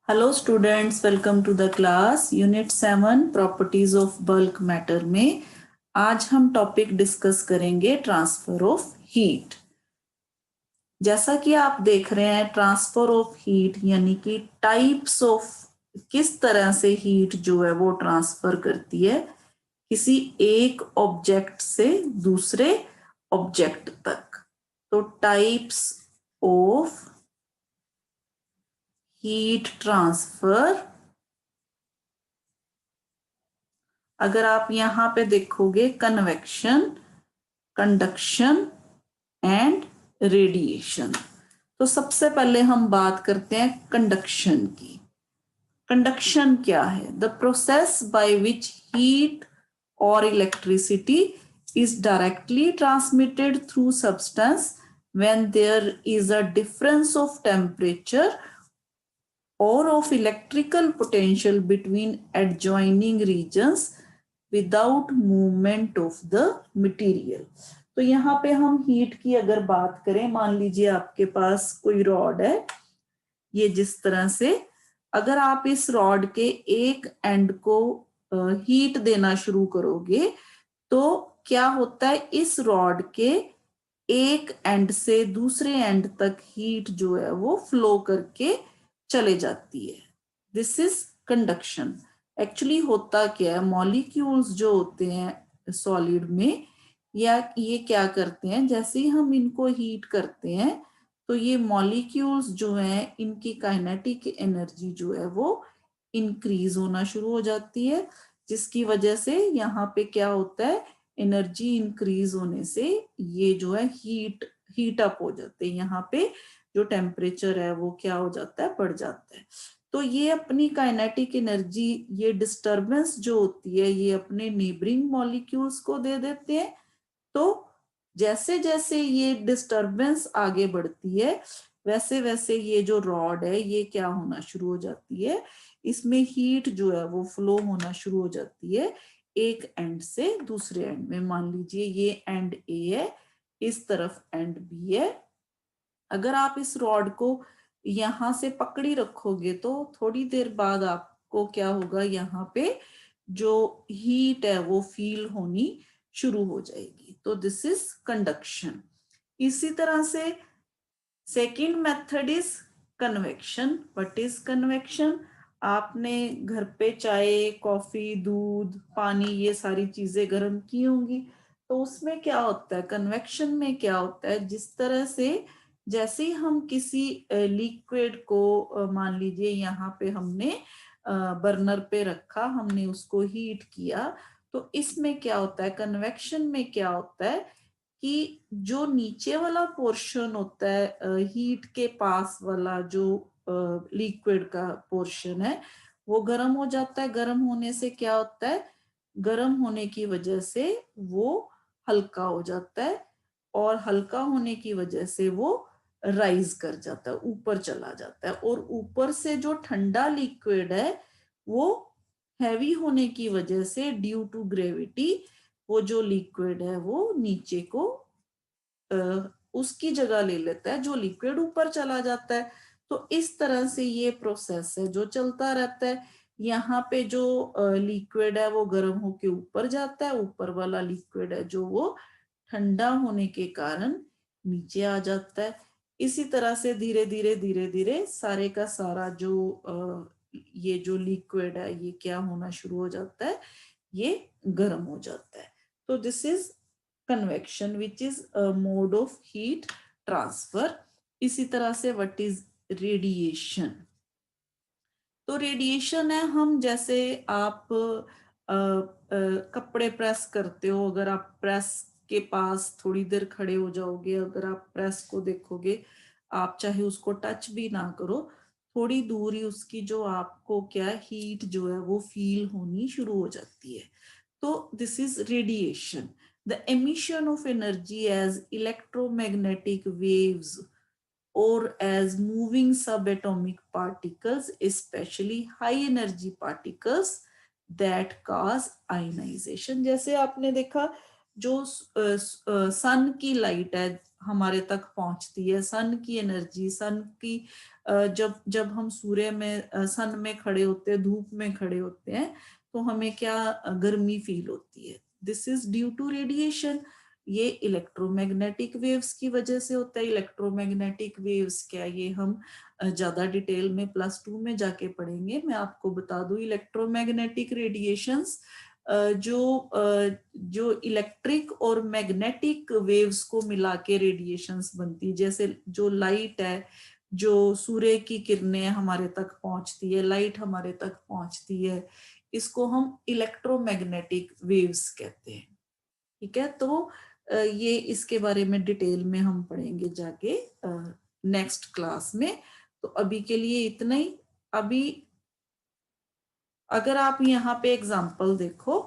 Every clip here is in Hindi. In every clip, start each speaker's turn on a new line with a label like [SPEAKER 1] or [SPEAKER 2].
[SPEAKER 1] Hello students, welcome to the class unit 7 properties of bulk matter में आज हम टॉपिक डिस्कस करेंगे ट्रांसफर ऑफ हीट। जैसा कि आप देख रहे हैं, ट्रांसफर ऑफ हीट यानी कि टाइप्स ऑफ किस तरह से हीट जो है वो ट्रांसफर करती है किसी एक ऑब्जेक्ट से दूसरे ऑब्जेक्ट तक। तो टाइप्स ऑफ हीट ट्रांसफर, अगर आप यहां पे देखोगे, कन्वेक्शन, कंडक्शन एंड रेडिएशन। तो सबसे पहले हम बात करते हैं कंडक्शन की। कंडक्शन क्या है? The process by which heat और electricity is directly transmitted through substance when there is a difference of temperature or of electrical potential between adjoining regions without movement of the material। तो यहाँ पे हम हीट की अगर बात करें, मान लीजिए आपके पास कोई रॉड है, ये जिस तरह से, अगर आप इस रॉड के एक एंड को हीट देना शुरू करोगे तो क्या होता है, इस रॉड के एक एंड से दूसरे एंड तक हीट जो है वो फ्लो करके चले जाती है। This is conduction. एक्चुअली होता क्या है, मॉलिक्यूल्स जो होते हैं सॉलिड में, या ये क्या करते हैं, जैसे ही हम इनको हीट करते हैं तो ये मॉलिक्यूल्स जो हैं इनकी काइनेटिक एनर्जी जो है वो इंक्रीज होना शुरू हो जाती है, जिसकी वजह से यहाँ पे क्या होता है, एनर्जी इंक्रीज होने से ये जो है हीट अप हो जाते हैं। यहाँ पे जो टेम्परेचर है वो क्या हो जाता है, बढ़ जाता है। तो ये अपनी काइनेटिक एनर्जी, ये डिस्टरबेंस जो होती है, ये अपने नेबरिंग मॉलिक्यूल्स को दे देते हैं। तो जैसे जैसे ये डिस्टरबेंस आगे बढ़ती है वैसे वैसे ये जो रॉड है ये क्या होना शुरू हो जाती है, इसमें हीट जो है वो फ्लो होना शुरू हो जाती है एक एंड से दूसरे एंड में। मान लीजिए ये एंड ए है, इस तरफ एंड बी है। अगर आप इस रॉड को यहां से पकड़ी रखोगे तो थोड़ी देर बाद आपको क्या होगा, यहाँ पे जो हीट है वो फील होनी शुरू हो जाएगी। तो दिस इज कंडक्शन। इसी तरह से second method is convection. What is convection? आपने घर पे चाय, कॉफी, दूध, पानी, ये सारी चीजें गर्म की होंगी। तो उसमें क्या होता है, कन्वेक्शन में क्या होता है, जिस तरह से जैसे ही हम किसी लिक्विड को, मान लीजिए यहाँ पे हमने बर्नर पे रखा, हमने उसको हीट किया, तो इसमें क्या होता है, कन्वेक्शन में क्या होता है कि जो नीचे वाला पोर्शन होता है, हीट के पास वाला जो लिक्विड का पोर्शन है वो गर्म हो जाता है। गर्म होने से क्या होता है, गर्म होने की वजह से वो हल्का हो जाता है, और हल्का होने की वजह से वो राइज कर जाता है, ऊपर चला जाता है। और ऊपर से जो ठंडा लिक्विड है वो हैवी होने की वजह से, ड्यू टू ग्रेविटी, वो जो लिक्विड है वो नीचे को उसकी जगह ले लेता है, जो लिक्विड ऊपर चला जाता है। तो इस तरह से ये प्रोसेस है जो चलता रहता है। यहाँ पे जो लिक्विड है वो गर्म होके ऊपर जाता है, ऊपर वाला लिक्विड है जो वो ठंडा होने के कारण नीचे आ जाता है। इसी तरह से धीरे धीरे धीरे धीरे सारे का सारा जो ये जो लिक्विड है ये क्या होना शुरू हो जाता है, ये गर्म हो जाता है। तो this is convection which is a mode of heat transfer. इसी तरह से व्हाट इज रेडिएशन? तो रेडिएशन है, हम जैसे आप कपड़े प्रेस करते हो, अगर आप प्रेस के पास थोड़ी देर खड़े हो जाओगे, अगर आप प्रेस को देखोगे, आप चाहे उसको टच भी ना करो, थोड़ी दूर ही उसकी जो आपको क्या हीट जो है वो फील होनी शुरू हो जाती है। तो this is radiation, the emission of energy as electromagnetic waves or as moving subatomic particles, especially high energy particles that cause ionization। जैसे आपने देखा जो सन की लाइट है, हमारे तक पहुंचती है, सन की एनर्जी, सन की जब जब हम सूर्य में सन में खड़े होते हैं, धूप में खड़े होते हैं, तो हमें क्या गर्मी फील होती है। This is due to radiation. ये इलेक्ट्रोमैग्नेटिक वेव्स की वजह से होता है। इलेक्ट्रोमैग्नेटिक वेव्स क्या, ये हम ज्यादा डिटेल में +2 में जाके पढ़ेंगे। मैं आपको बता दूं, इलेक्ट्रोमैग्नेटिक रेडिएशंस जो इलेक्ट्रिक और मैग्नेटिक वेव्स को मिला के रेडिएशंस बनती है। जैसे जो लाइट है, जो सूर्य की किरणें हमारे तक पहुंचती है, लाइट हमारे तक पहुंचती है, इसको हम इलेक्ट्रोमैग्नेटिक वेव्स कहते हैं। ठीक है, तो ये इसके बारे में डिटेल में हम पढ़ेंगे जाके नेक्स्ट क्लास में। तो अभी के लिए इतना ही। अभी अगर आप यहाँ पे एग्जाम्पल देखो,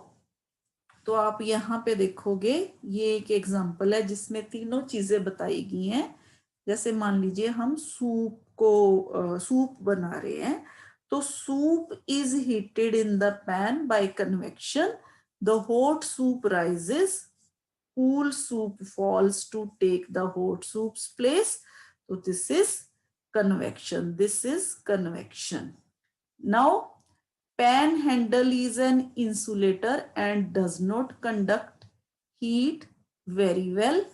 [SPEAKER 1] तो आप यहाँ पे देखोगे, ये एक एग्जाम्पल है जिसमें तीनों चीजें बताई गई हैं। जैसे मान लीजिए हम सूप बना रहे हैं, तो soup is heated in the pan by convection, the hot soup rises, cool soup falls to take the hot soup's place. So this is convection. This is convection. Now, pan handle is an insulator and does not conduct heat very well.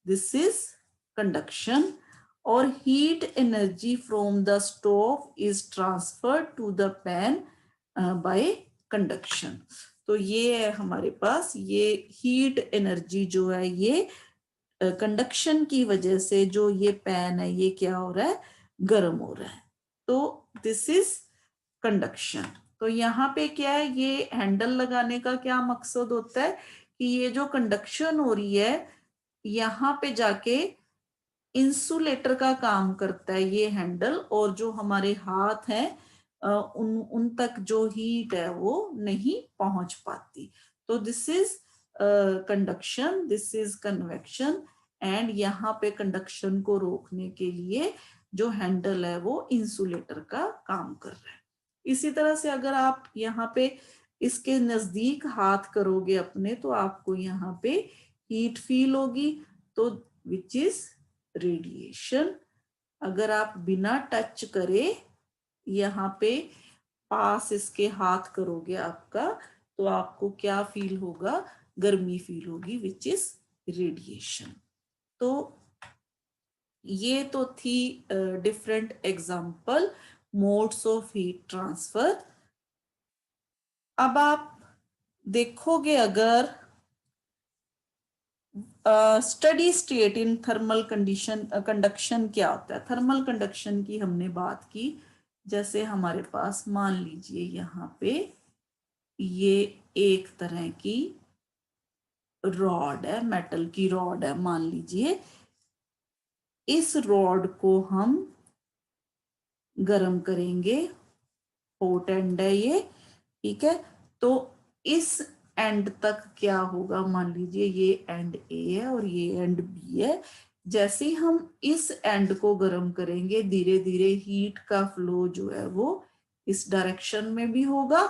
[SPEAKER 1] This is conduction. Or heat energy from the stove is transferred to the pan by conduction. तो ये है हमारे पास, ये हीट एनर्जी जो है ये कंडक्शन की वजह से जो ये पैन है ये क्या हो रहा है, गर्म हो रहा है। तो दिस इज कंडक्शन। तो यहाँ पे क्या है, ये हैंडल लगाने का क्या मकसद होता है कि ये जो कंडक्शन हो रही है यहाँ पे जाके इंसुलेटर का काम करता है ये हैंडल, और जो हमारे हाथ हैं उन तक जो हीट है वो नहीं पहुंच पाती। तो this is conduction, this is convection. And यहाँ पे कंडक्शन को रोकने के लिए जो हैंडल है वो इंसुलेटर का काम कर रहा है। इसी तरह से अगर आप यहाँ पे इसके नजदीक हाथ करोगे अपने, तो आपको यहाँ पे हीट फील होगी, तो विच इज रेडिएशन। अगर आप बिना टच करे यहाँ पे पास इसके हाथ करोगे आपका, तो आपको क्या फील होगा, गर्मी फील होगी, विच इज रेडिएशन। तो ये तो थी different example modes of heat transfer. अब आप देखोगे अगर steady state in thermal condition conduction क्या होता है। थर्मल कंडक्शन की हमने बात की। जैसे हमारे पास मान लीजिए यहाँ पे ये एक तरह की रॉड है, मेटल की रॉड है मान लीजिए। इस रॉड को हम गरम करेंगे, हॉट एंड है ये, ठीक है। तो इस एंड तक क्या होगा, मान लीजिए ये एंड ए है और ये एंड बी है। जैसे ही हम इस एंड को गर्म करेंगे, धीरे धीरे हीट का फ्लो जो है वो इस डायरेक्शन में भी होगा,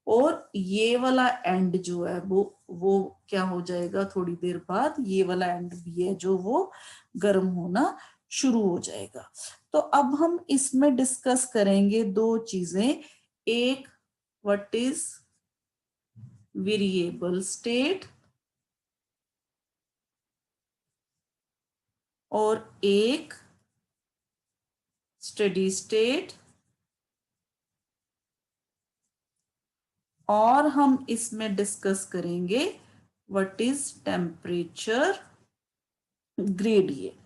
[SPEAKER 1] और ये वाला एंड जो है वो क्या हो जाएगा, थोड़ी देर बाद ये वाला एंड भी है जो वो गर्म होना शुरू हो जाएगा। तो अब हम इसमें डिस्कस करेंगे दो चीजें, एक व्हाट इज वेरिएबल स्टेट और एक स्टेडी स्टेट, और हम इसमें डिस्कस करेंगे व्हाट इज टेम्परेचर ग्रेडियंट।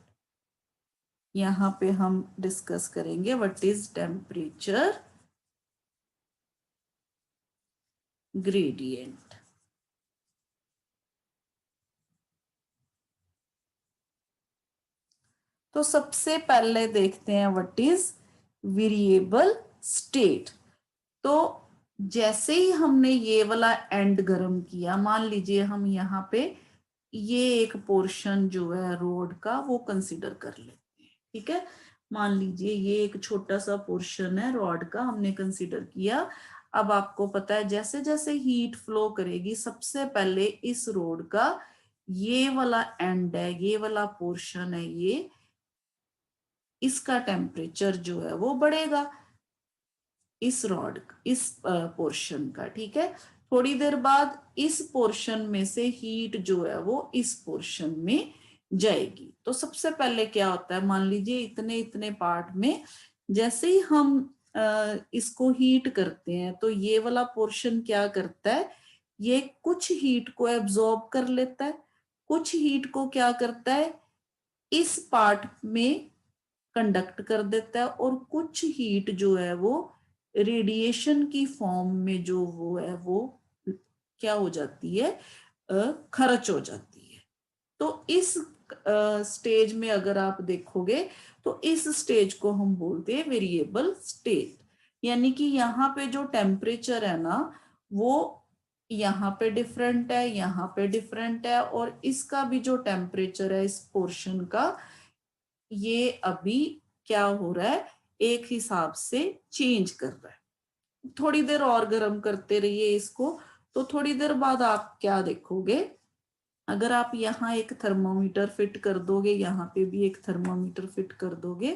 [SPEAKER 1] यहां पे हम डिस्कस करेंगे व्हाट इज टेम्परेचर ग्रेडियंट। तो सबसे पहले देखते हैं व्हाट इज वेरिएबल स्टेट। तो जैसे ही हमने ये वाला एंड गर्म किया, मान लीजिए हम यहाँ पे ये एक पोर्शन जो है रोड का वो कंसीडर कर लेते हैं, ठीक है। मान लीजिए ये एक छोटा सा पोर्शन है रॉड का, हमने कंसीडर किया। अब आपको पता है जैसे जैसे हीट फ्लो करेगी, सबसे पहले इस रोड का ये वाला एंड है, ये वाला पोर्शन है, ये इसका टेम्परेचर जो है वो बढ़ेगा, इस रॉड इस पोर्शन का, ठीक है। थोड़ी देर बाद इस पोर्शन में से हीट जो है वो इस पोर्शन में जाएगी। तो सबसे पहले क्या होता है, मान लीजिए इतने इतने पार्ट में जैसे ही हम इसको हीट करते हैं तो ये वाला पोर्शन क्या करता है, ये कुछ हीट को एब्जॉर्ब कर लेता है, कुछ हीट को क्या करता है इस पार्ट में कंडक्ट कर देता है, और कुछ हीट जो है वो रेडिएशन की फॉर्म में जो वो है वो क्या हो जाती है, खर्च हो जाती है। तो इस स्टेज में अगर आप देखोगे तो इस स्टेज को हम बोलते हैं वेरिएबल स्टेट, यानी कि यहाँ पे जो टेम्परेचर है ना वो यहाँ पे डिफरेंट है, यहाँ पे डिफरेंट है, और इसका भी जो टेम्परेचर है इस पोर्शन का, ये अभी क्या हो रहा है, एक हिसाब से चेंज कर रहा है। थोड़ी देर और गर्म करते रहिए इसको, तो थोड़ी देर बाद आप क्या देखोगे, अगर आप यहाँ एक थर्मोमीटर फिट कर दोगे, यहाँ पे भी एक थर्मोमीटर फिट कर दोगे,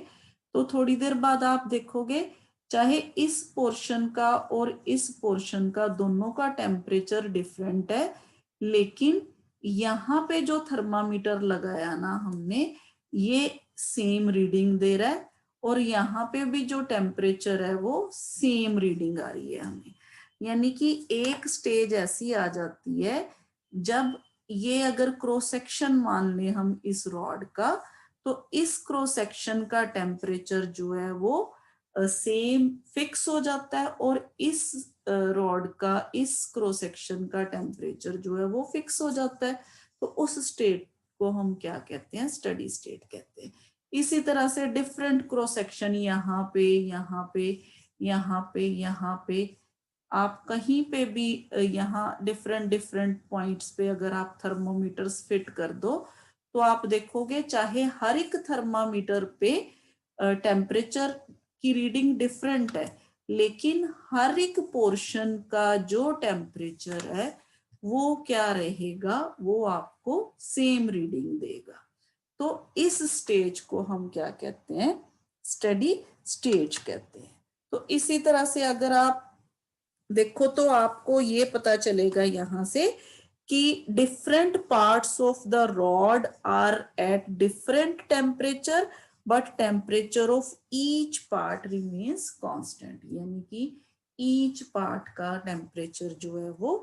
[SPEAKER 1] तो थोड़ी देर बाद आप देखोगे चाहे इस पोर्शन का और इस पोर्शन का दोनों का टेम्परेचर डिफरेंट है, लेकिन यहाँ पे जो थर्मामीटर लगाया ना हमने, ये सेम रीडिंग दे रहा है, और यहाँ पे भी जो टेम्परेचर है वो सेम रीडिंग आ रही है हमें। यानी कि एक स्टेज ऐसी आ जाती है जब ये अगर क्रॉस सेक्शन मान ले हम इस रॉड का, तो इस क्रॉस सेक्शन का टेम्परेचर जो है वो सेम फिक्स हो जाता है, और इस रॉड का इस क्रॉस सेक्शन का टेम्परेचर जो है वो फिक्स हो जाता है। तो उस स्टेट को हम क्या कहते हैं, स्टडी स्टेट कहते हैं। इसी तरह से डिफरेंट क्रॉस सेक्शन यहाँ पे, यहाँ पे, यहाँ पे, यहाँ पे, आप कहीं पे भी यहाँ डिफरेंट डिफरेंट पॉइंट्स पे अगर आप थर्मोमीटर्स फिट कर दो, तो आप देखोगे चाहे हर एक थर्मामीटर पे टेम्परेचर की रीडिंग डिफरेंट है, लेकिन हर एक पोर्शन का जो टेम्परेचर है वो क्या रहेगा, वो आपको सेम रीडिंग देगा। तो इस स्टेज को हम क्या कहते हैं, स्टडी स्टेज कहते हैं। तो इसी तरह से अगर आप देखो तो आपको ये पता चलेगा यहां से कि different parts of the rod are at different temperature, but temperature of each part remains constant, यानी कि ईच पार्ट का टेम्परेचर जो है वो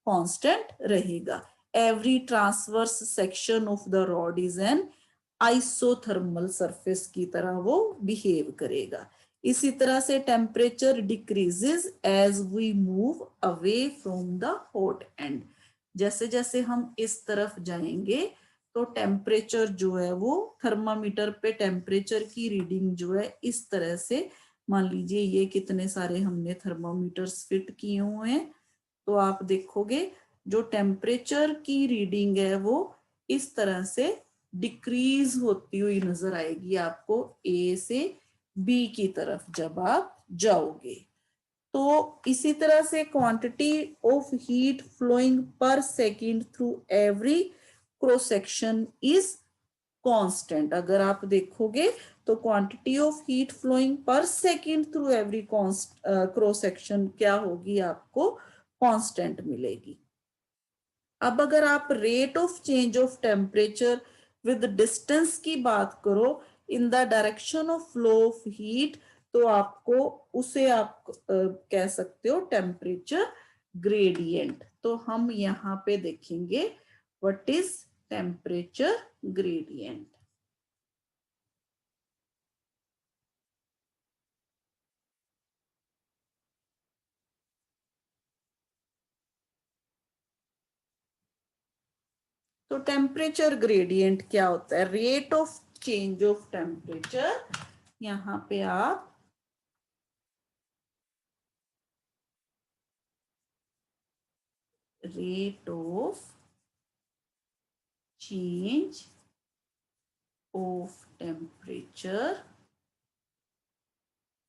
[SPEAKER 1] कांस्टेंट रहेगा। Every transverse section of the rod is an isothermal surface की तरह वो बिहेव करेगा। इसी तरह से temperature decreases as we move away from the hot end, जैसे जैसे हम इस तरफ जाएंगे तो टेम्परेचर जो है वो थर्मामीटर पे टेम्परेचर की रीडिंग जो है इस तरह से, मान लीजिए ये कितने सारे हमने थर्मामीटर्स फिट किए हुए हैं, तो आप देखोगे जो टेम्परेचर की रीडिंग है वो इस तरह से डिक्रीज होती हुई नजर आएगी आपको ए से बी की तरफ जब आप जाओगे। तो इसी तरह से quantity of heat flowing per second through every cross section is constant. अगर आप देखोगे तो quantity of heat flowing per second through every cross section क्या होगी, आपको कांस्टेंट मिलेगी। अब अगर आप rate of change of temperature with distance की बात करो in the direction of flow of heat, तो आपको उसे आप कह सकते हो टेम्परेचर ग्रेडियंट। तो हम यहाँ पे देखेंगे व्हाट इज टेम्परेचर ग्रेडियंट। तो टेम्परेचर ग्रेडियंट क्या होता है, rate of change of temperature, यहाँ पे आप rate of change of temperature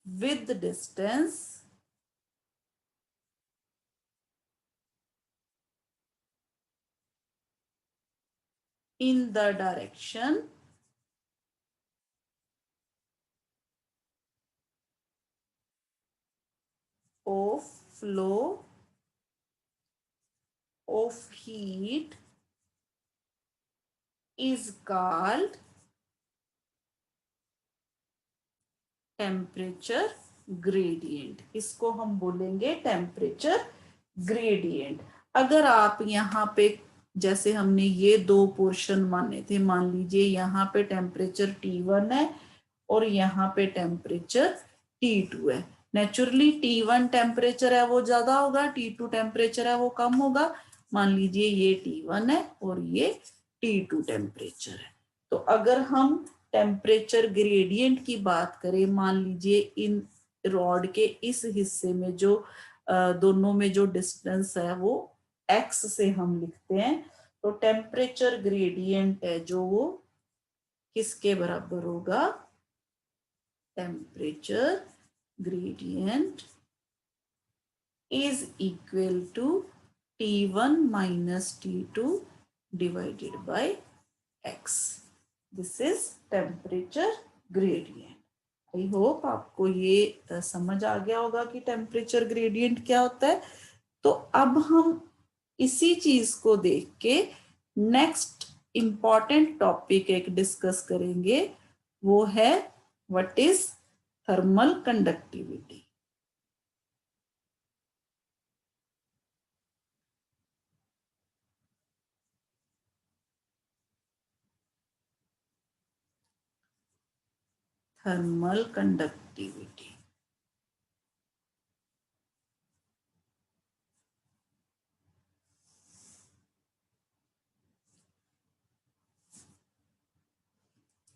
[SPEAKER 1] with distance in the direction of flow of heat is called temperature gradient. इसको हम बोलेंगे टेम्परेचर ग्रेडियंट। अगर आप यहाँ पे जैसे हमने ये दो पोर्शन माने थे, मान लीजिए यहाँ पे टेम्परेचर T1 है और यहाँ पे टेम्परेचर T2 है। नेचुरली T1 टेम्परेचर है वो ज्यादा होगा, T2 टेम्परेचर है वो कम होगा। मान लीजिए ये T1 है और ये T2 टेम्परेचर है। तो अगर हम टेम्परेचर ग्रेडियंट की बात करें, मान लीजिए इन रॉड के इस हिस्से में जो दोनों में जो डिस्टेंस है वो x से हम लिखते हैं, तो टेम्परेचर ग्रेडियंट है जो वो किसके बराबर होगा? Temperature gradient is equal to T1 minus T2 divided by x। This is temperature gradient. I hope आपको ये समझ आ गया होगा कि टेम्परेचर ग्रेडियंट क्या होता है। तो अब हम इसी चीज को देख के नेक्स्ट इंपॉर्टेंट टॉपिक एक डिस्कस करेंगे, वो है what is thermal conductivity. Thermal conductivity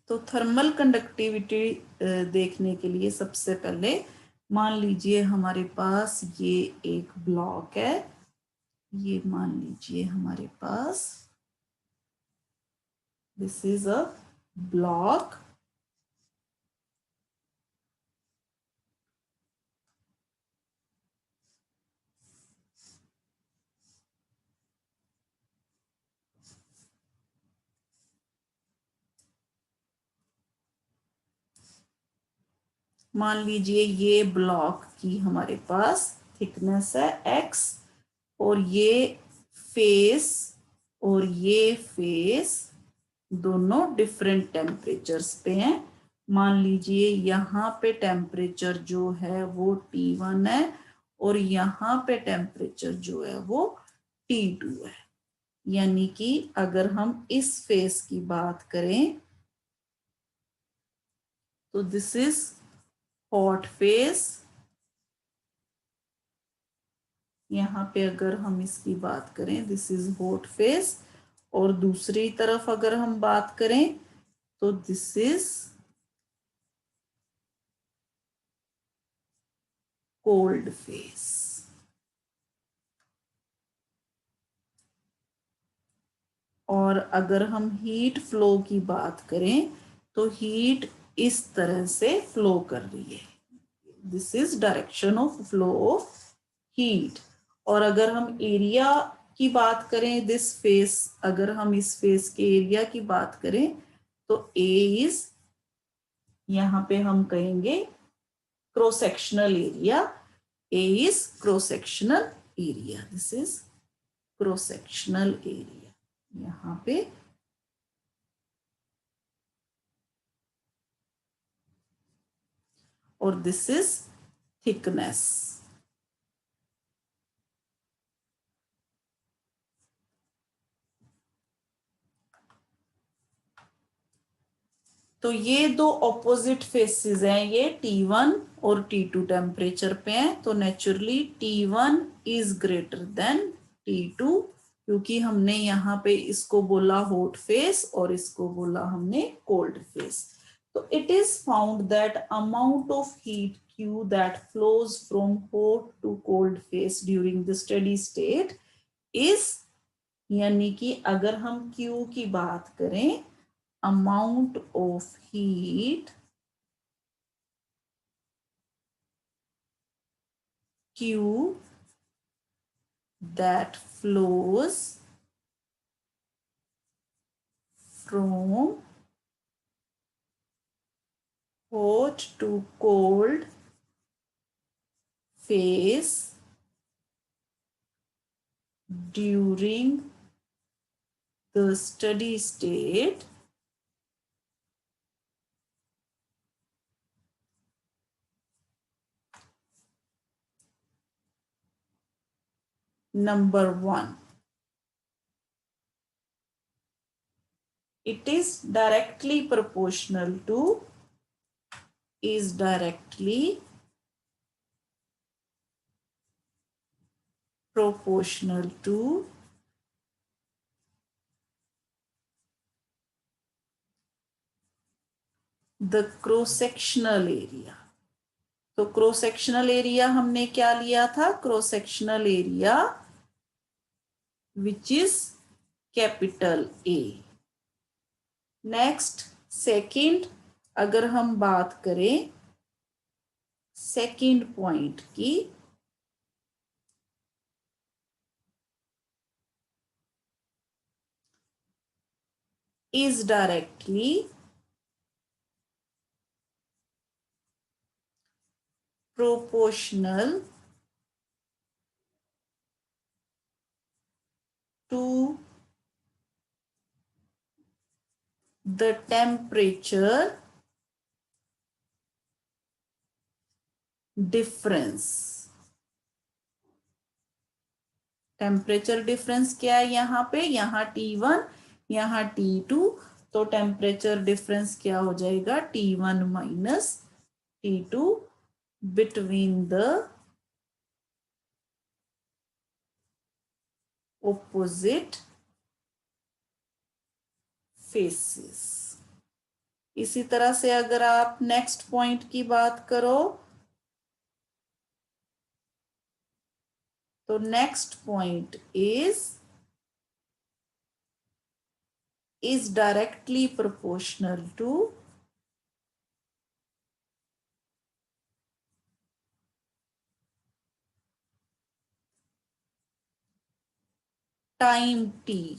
[SPEAKER 1] तो थर्मल कंडक्टिविटी देखने के लिए सबसे पहले मान लीजिए हमारे पास ये एक ब्लॉक है, ये मान लीजिए हमारे पास दिस इज अ ब्लॉक। मान लीजिए ये ब्लॉक की हमारे पास थिकनेस है x और ये फेस और ये फेस दोनों डिफरेंट टेम्परेचर्स पे हैं। मान लीजिए यहाँ पे टेम्परेचर जो है वो T1 है और यहाँ पे टेम्परेचर जो है वो T2 है। यानी कि अगर हम इस फेस की बात करें तो दिस इज हॉट फेस। यहाँ पे अगर हम इसकी बात करें दिस इज हॉट फेस, और दूसरी तरफ अगर हम बात करें तो दिस इज कोल्ड फेस। और अगर हम हीट फ्लो की बात करें तो हीट इस तरह से फ्लो कर रही है, this is direction of flow of heat. और अगर हम एरिया की बात करें दिस फेस, अगर हम इस फेस के एरिया की बात करें तो ए इज, यहाँ पे हम कहेंगे cross sectional area, A is cross sectional area, this is cross sectional area यहाँ पे। और दिस इज थिकनेस। तो ये दो ऑपोजिट फेसेस हैं, ये T1 और T2 टेम्परेचर पे हैं, तो naturally T1 is greater than T2, क्योंकि हमने यहाँ पे इसको बोला हॉट फेस और इसको बोला हमने कोल्ड फेस। तो it is found that amount of heat Q that flows from hot to cold face during the steady state is, यानी कि अगर हम Q की बात करें, amount of heat Q that flows from hot to cold phase during the steady state number 1. It is directly proportional to the cross sectional area. तो क्रॉस सेक्शनल एरिया हमने क्या लिया था? Cross sectional area which is capital A. Next second, अगर हम बात करें सेकंड पॉइंट की, is directly proportional to the temperature difference. Temperature difference क्या है यहाँ पे? यहाँ T1, यहाँ T2, तो टेम्परेचर डिफरेंस क्या हो जाएगा? T1 minus T2 between the opposite faces. इसी तरह से अगर आप नेक्स्ट पॉइंट की बात करो तो next point is directly proportional to time t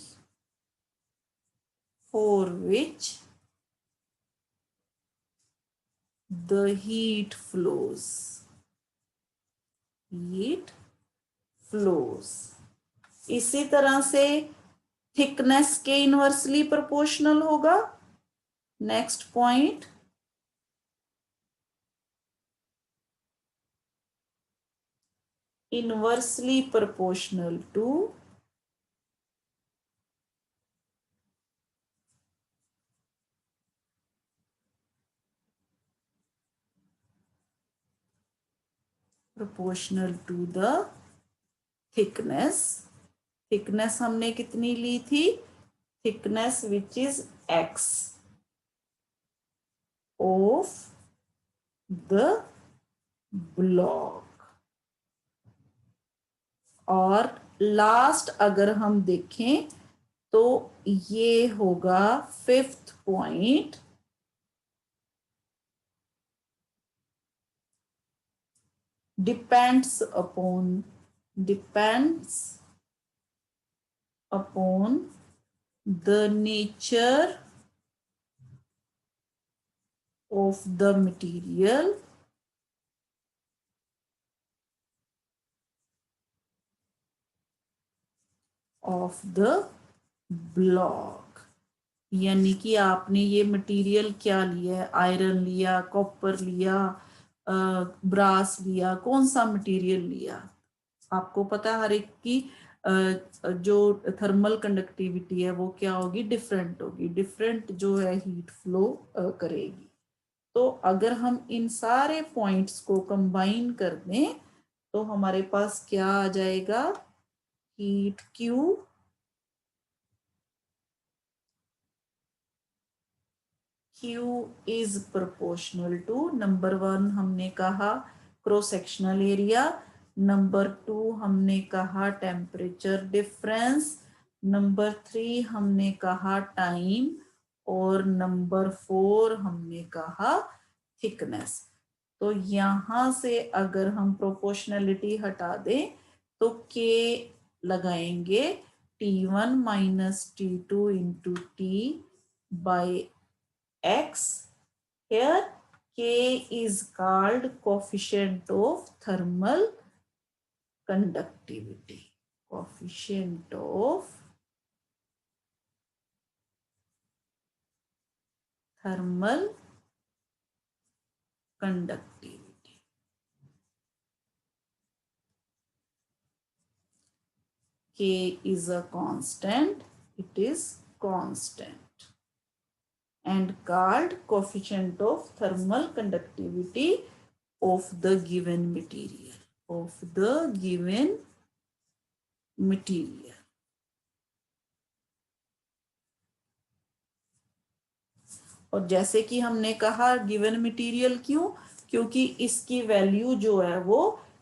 [SPEAKER 1] for which the heat flows. इसी तरह से थिकनेस के इनवर्सली प्रोपोर्शनल होगा. Next point, inversely proportional to the thickness. Thickness हमने कितनी ली थी? Thickness which is x of the block. और लास्ट अगर हम देखें तो ये होगा fifth point, depends upon the nature of the material of the block. यानी कि आपने ये मटेरियल क्या लिया है? आयरन लिया, कॉपर लिया, ब्रास लिया, कौन सा मटेरियल लिया? आपको पता है हर एक की जो थर्मल कंडक्टिविटी है वो क्या होगी? डिफरेंट होगी. डिफरेंट जो है हीट फ्लो करेगी. तो अगर हम इन सारे पॉइंट्स को कंबाइन कर दें तो हमारे पास क्या आ जाएगा? Heat Q is proportional to, number 1 हमने कहा क्रॉस सेक्शनल एरिया, नंबर 2 हमने कहा टेम्परेचर डिफरेंस, नंबर 3 हमने कहा टाइम, और नंबर 4 हमने कहा थिकनेस. तो यहां से अगर हम प्रोपोर्शनलिटी हटा दें तो K लगाएंगे T1 minus T2 into T by x. Here K is called coefficient of thermal conductivity. Coefficient of thermal conductivity. K is a constant, it is constant and called coefficient of thermal conductivity of the given material, of the given material. और जैसे कि हमने कहा गिवन मटेरियल क्यों, क्योंकि इसकी वैल्यू जो है वो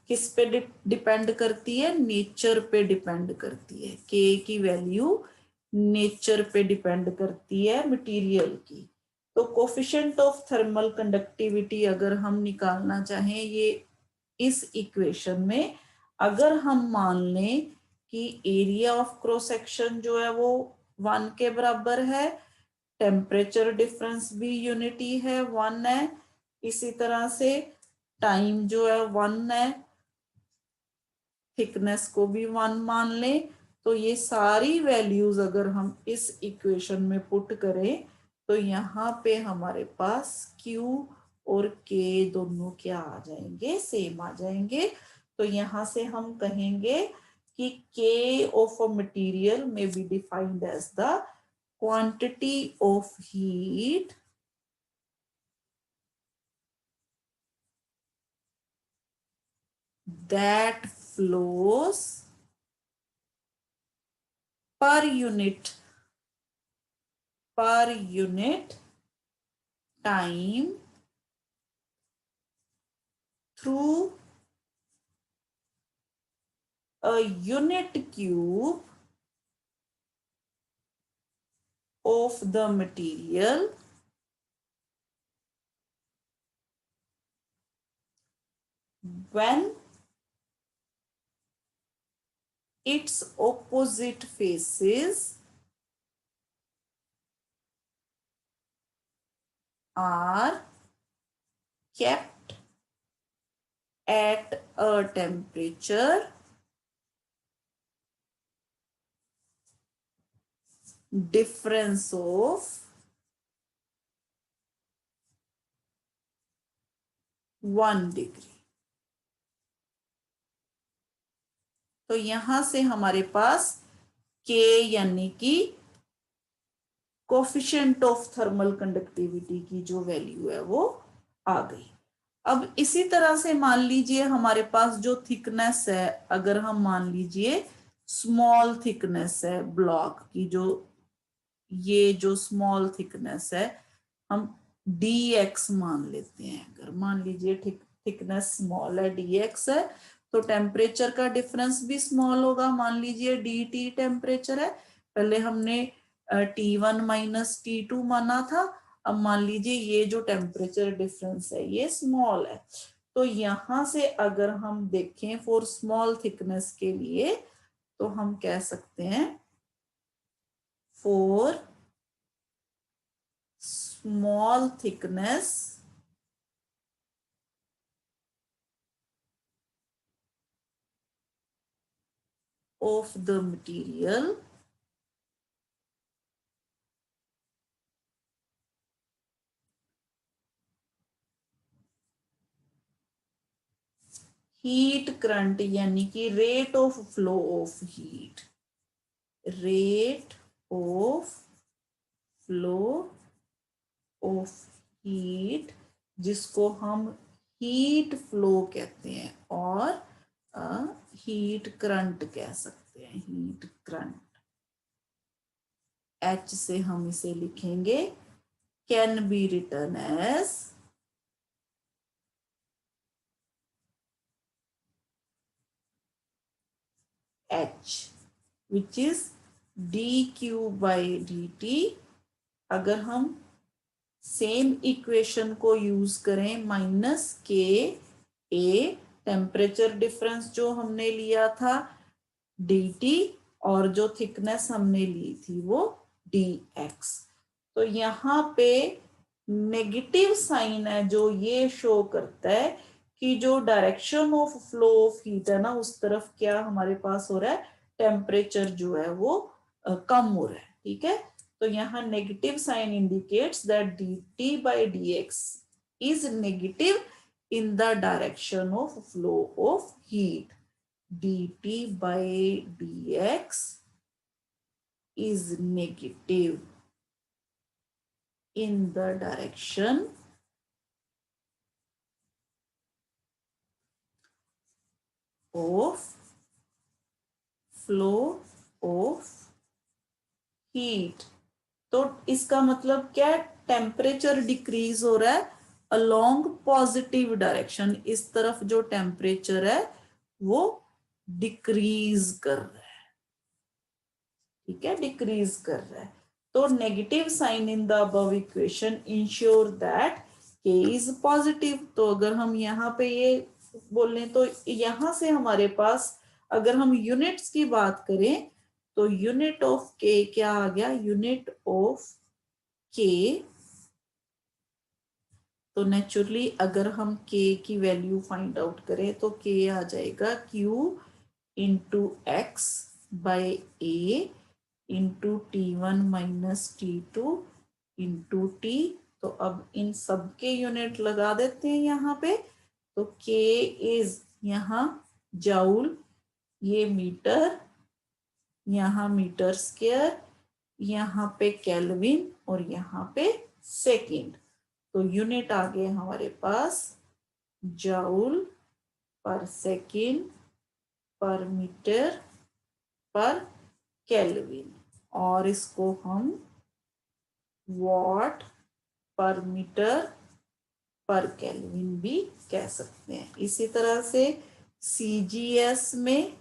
[SPEAKER 1] किस पे डिपेंड करती है, नेचर पे डिपेंड करती है। के की वैल्यू नेचर पे डिपेंड करती है मटेरियल की। तो कोफिशिएंट ऑफ थर्मल कंडक्टिविटी अगर हम निकालना चाहें ये इस इक्वेशन में, अगर हम मान लें कि एरिया ऑफ क्रॉस सेक्शन जो है वो 1 के बराबर है, टेम्परेचर डिफरेंस भी यूनिटी है 1 है, इसी तरह से टाइम जो है 1 है, थिकनेस को भी 1 मान लें, तो ये सारी वैल्यूज अगर हम इस इक्वेशन में पुट करें तो यहाँ पे हमारे पास Q और K दोनों क्या आ जाएंगे, सेम आ जाएंगे। तो यहाँ से हम कहेंगे कि K ऑफ अ मटेरियल में be defined as the quantity of heat that flows per unit time through a unit cube of the material when its opposite faces are kept at a temperature difference of 1 degree. तो यहां से हमारे पास K यानी कि कोफिशिएंट ऑफ थर्मल कंडक्टिविटी की जो वैल्यू है वो आ गई। अब इसी तरह से मान लीजिए हमारे पास जो थिकनेस है, अगर हम मान लीजिए स्मॉल थिकनेस है ब्लॉक की, जो ये जो स्मॉल थिकनेस है हम dx मान लेते हैं। अगर मान लीजिए थिकनेस स्मॉल है, dx है, तो टेम्परेचर का डिफरेंस भी स्मॉल होगा। मान लीजिए dt टेम्परेचर है, पहले हमने T1 माइनस T2 माना था, अब मान लीजिए ये जो टेम्परेचर डिफरेंस है ये स्मॉल है। तो यहां से अगर हम देखें फॉर स्मॉल थिकनेस के लिए तो हम कह सकते हैं for small thickness of the material heat current यानी कि rate of flow of heat, rate of flow of heat जिसको हम हीट फ्लो कहते हैं और हीट करंट कह सकते हैं, हीट करंट। H से हम इसे लिखेंगे can be written as H which is dq by dt। अगर हम सेम इक्वेशन को यूज करें minus K A, temperature difference जो हमने लिया था dt और जो थिकनेस हमने ली थी वो dx, तो यहाँ पे नेगेटिव साइन है जो ये शो करता है कि जो direction of flow of heat है ना, उस तरफ क्या हमारे पास हो रहा है, टेम्परेचर जो है वो कम हो रहा है। ठीक है, तो यहाँ negative sign indicates that dt by dx is negative in the direction of flow of heat. dt by dx is negative in the direction of flow of heat। तो इसका मतलब क्या है, टेम्परेचर डिक्रीज हो रहा है अलोंग पॉजिटिव डायरेक्शन, इस तरफ जो टेम्परेचर है वो डिक्रीज कर रहा है। ठीक है, डिक्रीज कर रहा है। तो negative sign in the above equation ensure that K is positive. तो अगर हम यहाँ पे ये बोलें तो यहां से हमारे पास अगर हम यूनिट्स की बात करें तो यूनिट ऑफ के क्या आ गया, यूनिट ऑफ के। तो नेचुरली अगर हम के की वैल्यू फाइंड आउट करें तो के आ जाएगा Q into x by A into T1 minus T2 into T. तो अब इन सब के यूनिट लगा देते हैं यहाँ पे। तो K इज यहाँ जाउल, ये मीटर, यहाँ मीटर स्क्वायर, यहाँ पे केल्विन और यहाँ पे सेकंड। तो यूनिट आ गए हमारे पास जाउल पर सेकंड पर मीटर पर केल्विन, और इसको हम वॉट पर मीटर पर केल्विन भी कह सकते हैं। इसी तरह से CGS में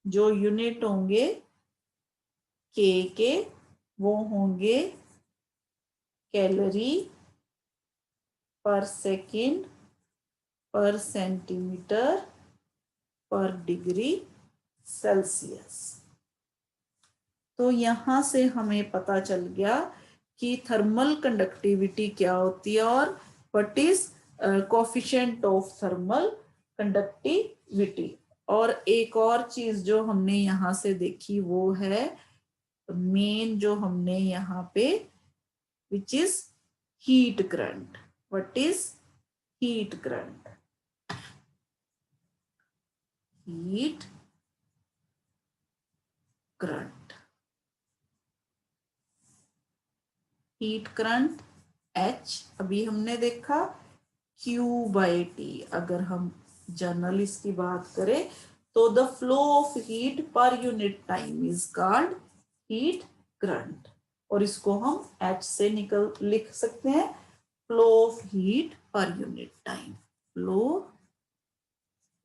[SPEAKER 1] जो यूनिट होंगे के वो होंगे कैलोरी पर सेकंड पर सेंटीमीटर पर डिग्री सेल्सियस। तो यहां से हमें पता चल गया कि थर्मल कंडक्टिविटी क्या होती है और what is coefficient of thermal conductivity. और एक और चीज जो हमने यहां से देखी वो है मेन जो हमने यहाँ पे which is heat current. What is heat current? Heat current, heat current H अभी हमने देखा, Q/T। अगर हम जनरल इसकी बात करें तो the flow of heat per unit time is called heat current, और इसको हम H से लिख सकते हैं flow of heat per unit time. Flow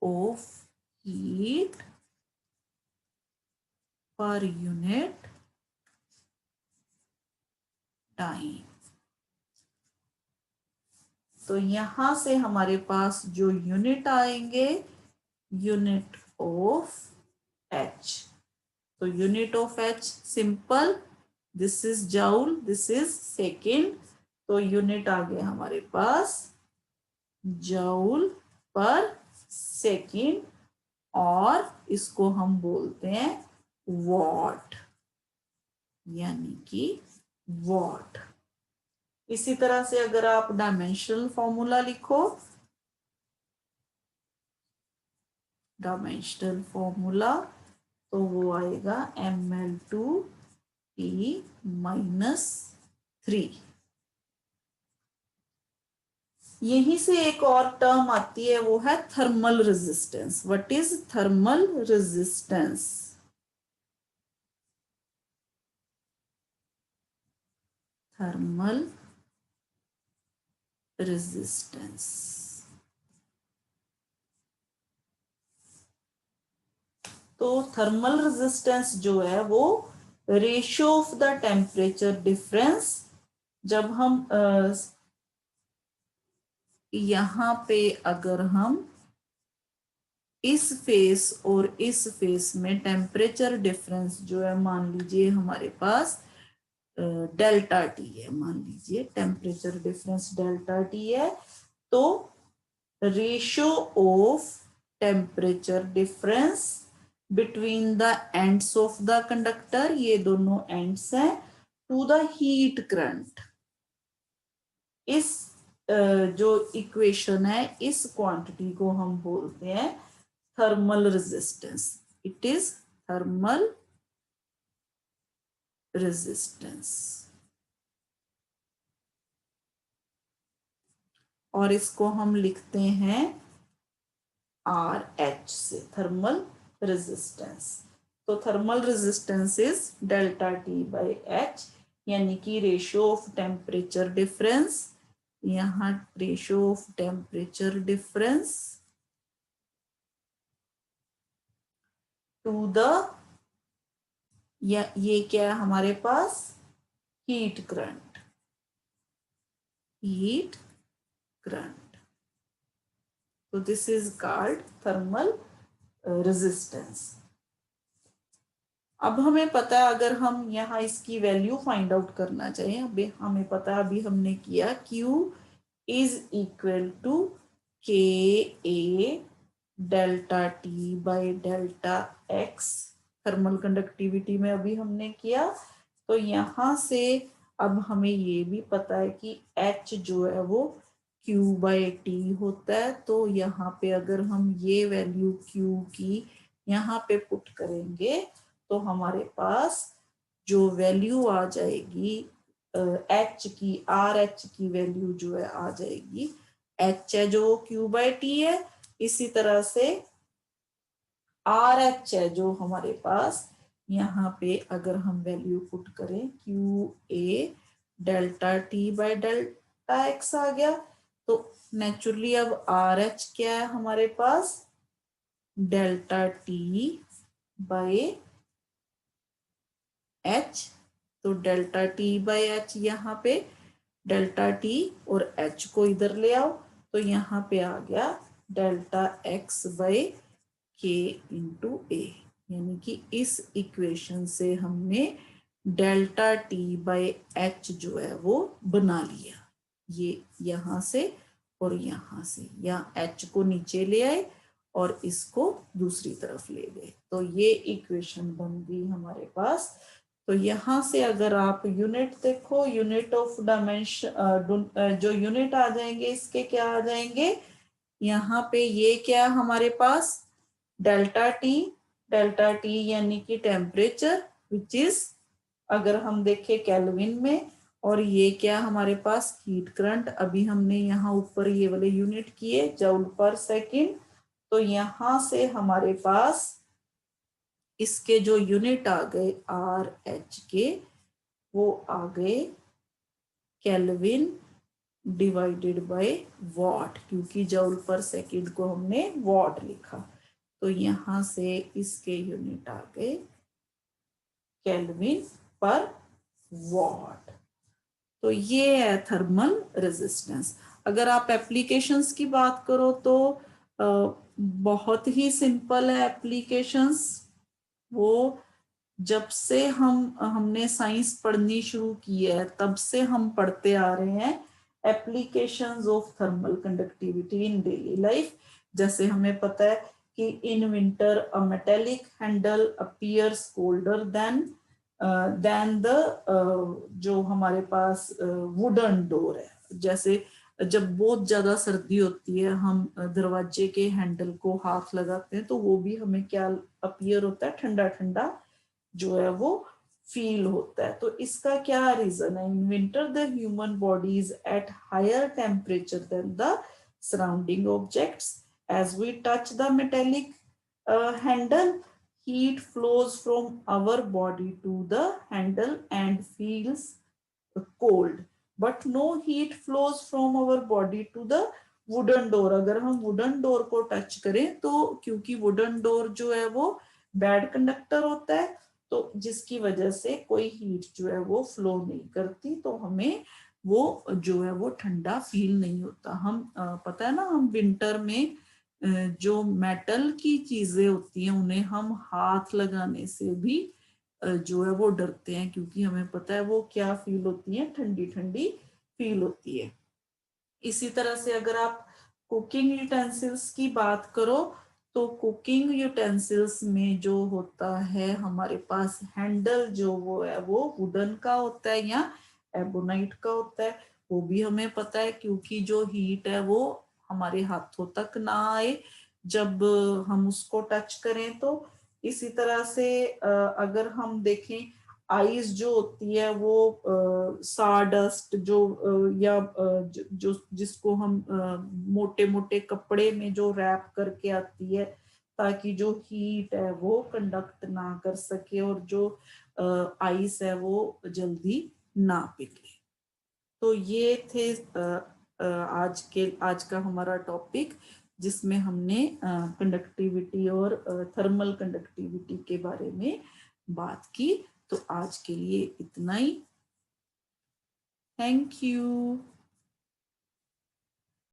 [SPEAKER 1] of heat per unit time. तो यहां से हमारे पास जो यूनिट आएंगे यूनिट ऑफ H। तो unit of H simple, this is joule, this is second. तो यूनिट आ गया हमारे पास जाउल पर सेकेंड, और इसको हम बोलते हैं वॉट, यानी कि वॉट। इसी तरह से अगर आप डायमेंशनल फॉर्मूला लिखो, डायमेंशनल फॉर्मूला तो वो आएगा mL2T-3। यहीं से एक और टर्म आती है वो है thermal resistance. What is thermal resistance? Thermal resistance, तो थर्मल रेजिस्टेंस जो है वो ratio of the temperature difference. जब हम यहाँ पे अगर हम इस फेस और इस फेस में टेम्परेचर डिफरेंस जो है, मान लीजिए हमारे पास डेल्टा टी है, मान लीजिए टेम्परेचर डिफरेंस डेल्टा टी है, तो ratio of temperature difference between the ends of the conductor, ये दोनों एंड्स हैं, टू द हीट करंट, इस जो इक्वेशन है, इस क्वांटिटी को हम बोलते हैं thermal resistance. It is thermal resistance. और इसको हम लिखते हैं आर एच से, थर्मल रेजिस्टेंस। तो thermal resistance is delta T by H, यानी कि रेशियो ऑफ टेम्परेचर डिफरेंस, यहाँ ratio of temperature difference to the, ये क्या है हमारे पास, हीट करंट, हीट करंट। तो this is called thermal resistance. अब हमें पता है, अगर हम यहाँ इसकी वैल्यू फाइंड आउट करना चाहिए, अभी हमें पता है, अभी हमने किया Q is equal to K A delta T by delta X, thermal conductivity में अभी हमने किया। तो यहाँ से अब हमें ये भी पता है कि H जो है वो Q बाई टी होता है। तो यहाँ पे अगर हम ये वैल्यू Q की यहाँ पे पुट करेंगे, तो हमारे पास जो वैल्यू आ जाएगी H की, आर एच की वैल्यू जो है आ जाएगी, H है जो Q बाई टी है, इसी तरह से आर एच है जो हमारे पास, यहाँ पे अगर हम वैल्यू पुट करें Q A delta T by delta X आ गया। तो नेचुरली अब आर एच क्या है हमारे पास, डेल्टा टी बाई एच। तो डेल्टा टी बाई एच, यहाँ पे डेल्टा टी और एच को इधर ले आओ, तो यहाँ पे आ गया डेल्टा एक्स बाई के इंटू ए, यानी कि इस इक्वेशन से हमने डेल्टा टी बाई एच जो है वो बना लिया। ये यहाँ से और यहाँ से, यहाँ एच को नीचे ले आए और इसको दूसरी तरफ ले गए, तो ये इक्वेशन बन गई हमारे पास। तो यहाँ से अगर आप यूनिट देखो, यूनिट ऑफ डायमेंशन, जो यूनिट आ जाएंगे इसके क्या आ जाएंगे, यहाँ पे ये क्या हमारे पास डेल्टा टी यानी कि टेम्परेचर, विच इज अगर हम देखें केल्विन में, और ये क्या हमारे पास हीट करंट, अभी हमने यहाँ ऊपर ये वाले यूनिट किए जूल पर सेकेंड। तो यहाँ से हमारे पास इसके जो यूनिट आ गए आर एच के, वो आ गए केल्विन डिवाइडेड बाय वॉट, क्योंकि जूल पर सेकंड को हमने वॉट लिखा। तो यहाँ से इसके यूनिट आ गए केल्विन पर वॉट। तो ये है थर्मल रेजिस्टेंस। अगर आप एप्लीकेशंस की बात करो तो बहुत ही सिंपल है एप्लीकेशंस। वो जब से हमने साइंस पढ़नी शुरू की है, तब से हम पढ़ते आ रहे हैं applications of thermal conductivity in daily life. जैसे हमें पता है कि in winter a metallic handle appears colder than the जो हमारे पास वुडन डोर है। जैसे जब बहुत ज्यादा सर्दी होती है, हम दरवाजे के हैंडल को हाथ लगाते हैं, तो वो भी हमें क्या अपीयर होता है, ठंडा ठंडा जो है वो फील होता है। तो इसका क्या रीजन है, in winter the human body is at higher temperature than the surrounding objects, as we touch the metallic handle, heat flows from our body to the handle and feels cold, but no heat flows from our body to the wooden door. अगर हम वुडन डोर को टच करें, तो क्योंकि वुडन डोर जो है वो बैड कंडक्टर होता है, तो जिसकी वजह से कोई हीट जो है वो फ्लो नहीं करती, तो हमें वो जो है वो ठंडा फील नहीं होता। हम पता है ना, हम विंटर में जो मेटल की चीजें होती हैं, उन्हें हम हाथ लगाने से भी जो है वो डरते हैं, क्योंकि हमें पता है वो क्या फील होती है, ठंडी ठंडी फील होती है। इसी तरह से अगर आप कुकिंग यूटेंसिल्स की बात करो, तो कुकिंग यूटेंसिल्स में जो होता है हमारे पास हैंडल जो वो है वो वुडन का होता है या एबोनाइट का होता है। वो भी हमें पता है, क्योंकि जो हीट है वो हमारे हाथों तक ना आए जब हम उसको टच करें। तो इसी तरह से अगर हम देखें, आइस जो होती है वो साडस्ट जो या जो जिसको हम मोटे मोटे कपड़े में जो रैप करके आती है, ताकि जो हीट है वो कंडक्ट ना कर सके और जो आइस है वो जल्दी ना पिघले। तो ये थे आज का हमारा टॉपिक, जिसमें हमने कंडक्टिविटी और थर्मल कंडक्टिविटी के बारे में बात की। तो आज के लिए इतना ही। Thank you.